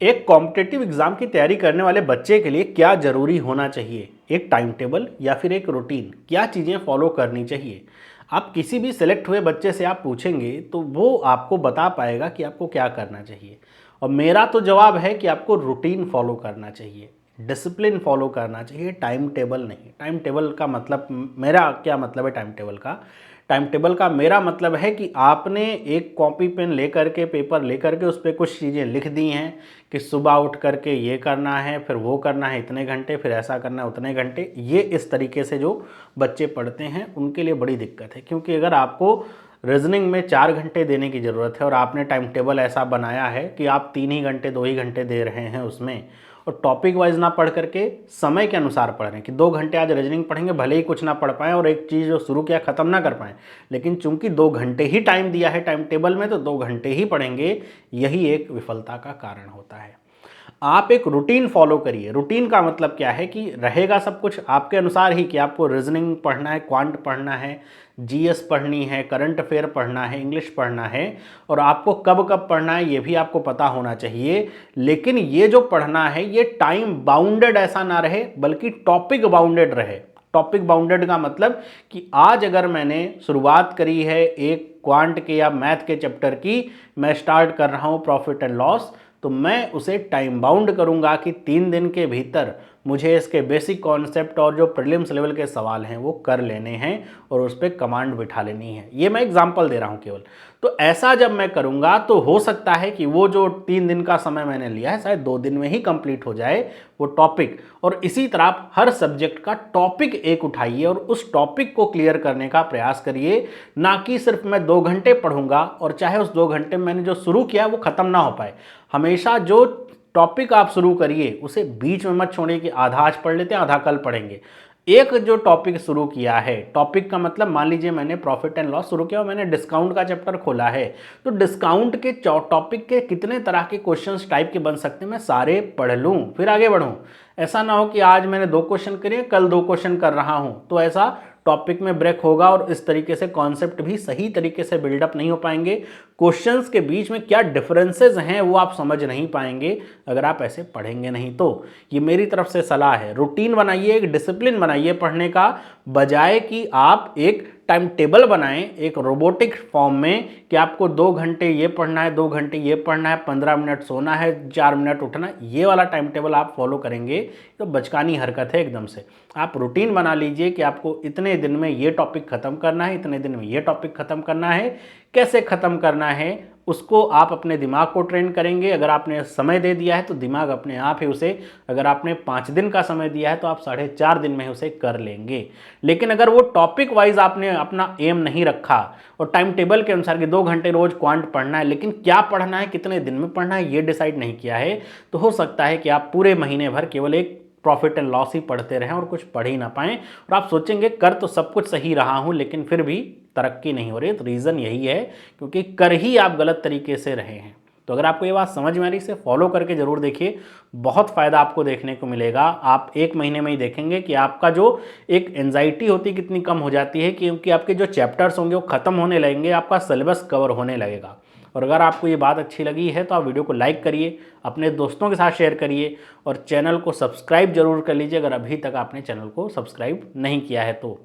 एक competitive exam की तैयारी करने वाले बच्चे के लिए क्या ज़रूरी होना चाहिए? एक टाइम टेबल या फिर एक रूटीन? क्या चीज़ें फॉलो करनी चाहिए? आप किसी भी सिलेक्ट हुए बच्चे से आप पूछेंगे तो वो आपको बता पाएगा कि आपको क्या करना चाहिए। और मेरा तो जवाब है कि आपको रूटीन फॉलो करना चाहिए, डिसिप्लिन फॉलो करना चाहिए, टाइम टेबल नहीं। टाइम टेबल का मतलब, मेरा क्या मतलब है टाइम टेबल का? टाइम टेबल का मेरा मतलब है कि आपने एक कॉपी पेन लेकर के, पेपर लेकर के उस पर कुछ चीज़ें लिख दी हैं कि सुबह उठ करके ये करना है, फिर वो करना है इतने घंटे, फिर ऐसा करना है उतने घंटे। ये इस तरीके से जो बच्चे पढ़ते हैं उनके लिए बड़ी दिक्कत है, क्योंकि अगर आपको रीजनिंग में 4 घंटे देने की ज़रूरत है और आपने टाइम टेबल ऐसा बनाया है कि आप 3 ही घंटे 2 ही घंटे दे रहे हैं उसमें, और टॉपिक वाइज ना पढ़ करके समय के अनुसार पढ़ रहे हैं कि 2 घंटे आज रीजनिंग पढ़ेंगे, भले ही कुछ ना पढ़ पाएँ और एक चीज़ जो शुरू किया ख़त्म ना कर पाएँ, लेकिन चूंकि 2 घंटे ही टाइम दिया है टाइम टेबल में तो 2 घंटे ही पढ़ेंगे, यही एक विफलता का कारण होता है। आप एक रूटीन फॉलो करिए। रूटीन का मतलब क्या है कि रहेगा सब कुछ आपके अनुसार ही, कि आपको रीजनिंग पढ़ना है, क्वांट पढ़ना है, जीएस पढ़नी है, करंट अफेयर पढ़ना है, इंग्लिश पढ़ना है, और आपको कब कब पढ़ना है ये भी आपको पता होना चाहिए। लेकिन ये जो पढ़ना है ये टाइम बाउंडेड ऐसा ना रहे, बल्कि टॉपिक बाउंडेड रहे। टॉपिक बाउंडेड का मतलब कि आज अगर मैंने शुरुआत करी है एक क्वांट के या मैथ के चैप्टर की, मैं स्टार्ट कर रहा हूँ प्रॉफिट एंड लॉस, तो मैं उसे टाइम बाउंड करूंगा कि 3 दिन के भीतर मुझे इसके बेसिक कॉन्सेप्ट और जो प्रीलिम्स लेवल के सवाल हैं वो कर लेने हैं और उस पर कमांड बिठा लेनी है। ये मैं एग्जांपल दे रहा हूँ केवल। तो ऐसा जब मैं करूँगा तो हो सकता है कि वो जो 3 दिन का समय मैंने लिया है शायद 2 दिन में ही कंप्लीट हो जाए वो टॉपिक। और इसी तरह आप हर सब्जेक्ट का टॉपिक एक उठाइए और उस टॉपिक को क्लियर करने का प्रयास करिए, ना कि सिर्फ मैं 2 घंटे पढ़ूंगा और चाहे उस 2 घंटे में मैंने जो शुरू किया वो खत्म ना हो पाए। हमेशा जो टॉपिक आप शुरू करिए उसे बीच में मत छोड़िए कि आधा आज पढ़ लेते हैं आधा कल पढ़ेंगे। एक जो टॉपिक शुरू किया है, टॉपिक का मतलब मान लीजिए मैंने प्रॉफिट एंड लॉस शुरू किया और मैंने डिस्काउंट का चैप्टर खोला है, तो डिस्काउंट के टॉपिक के कितने तरह के क्वेश्चंस टाइप के बन सकते हैं मैं सारे पढ़ लूँ फिर आगे बढ़ूँ। ऐसा ना हो कि आज मैंने 2 क्वेश्चन करे कल 2 क्वेश्चन कर रहा हूँ, तो ऐसा टॉपिक में ब्रेक होगा और इस तरीके से कॉन्सेप्ट भी सही तरीके से बिल्डअप नहीं हो पाएंगे। क्वेश्चंस के बीच में क्या डिफरेंसेस हैं वो आप समझ नहीं पाएंगे अगर आप ऐसे पढ़ेंगे नहीं तो। ये मेरी तरफ से सलाह है, रूटीन बनाइए, एक डिसिप्लिन बनाइए पढ़ने का, बजाय कि आप एक टाइम टेबल बनाएं एक रोबोटिक फॉर्म में कि आपको 2 घंटे ये पढ़ना है, 2 घंटे ये पढ़ना है, 15 मिनट सोना है, 4 मिनट उठना है। ये वाला टाइम टेबल आप फॉलो करेंगे तो बचकानी हरकत है एकदम से। आप रूटीन बना लीजिए कि आपको इतने दिन में ये टॉपिक खत्म करना है, इतने दिन में ये टॉपिक खत्म करना है। कैसे खत्म करना है उसको आप अपने दिमाग को ट्रेन करेंगे। अगर आपने समय दे दिया है तो दिमाग अपने आप ही उसे, अगर आपने 5 दिन का समय दिया है तो आप 4.5 दिन में उसे कर लेंगे। लेकिन अगर वो टॉपिक वाइज आपने अपना एम नहीं रखा और टाइम टेबल के अनुसार कि 2 घंटे रोज क्वांट पढ़ना है, लेकिन क्या पढ़ना है, कितने दिन में पढ़ना है ये डिसाइड नहीं किया है, तो हो सकता है कि आप पूरे महीने भर केवल एक प्रॉफिट एंड लॉस ही पढ़ते रहें और कुछ पढ़ ही ना पाएं। और आप सोचेंगे कर तो सब कुछ सही रहा हूं लेकिन फिर भी तरक्की नहीं हो रही। तो रीज़न यही है क्योंकि कर ही आप गलत तरीके से रहे हैं। तो अगर आपको ये बात समझ में आ रही है इसे फॉलो करके जरूर देखिए, बहुत फ़ायदा आपको देखने को मिलेगा। आप 1 महीने में ही देखेंगे कि आपका जो एक एंजाइटी होती है कितनी कम हो जाती है, क्योंकि आपके जो चैप्टर्स होंगे वो खत्म होने लगेंगे, आपका सिलेबस कवर होने लगेगा। और अगर आपको ये बात अच्छी लगी है तो आप वीडियो को लाइक करिए, अपने दोस्तों के साथ शेयर करिए और चैनल को सब्सक्राइब जरूर कर लीजिए अगर अभी तक आपने चैनल को सब्सक्राइब नहीं किया है तो।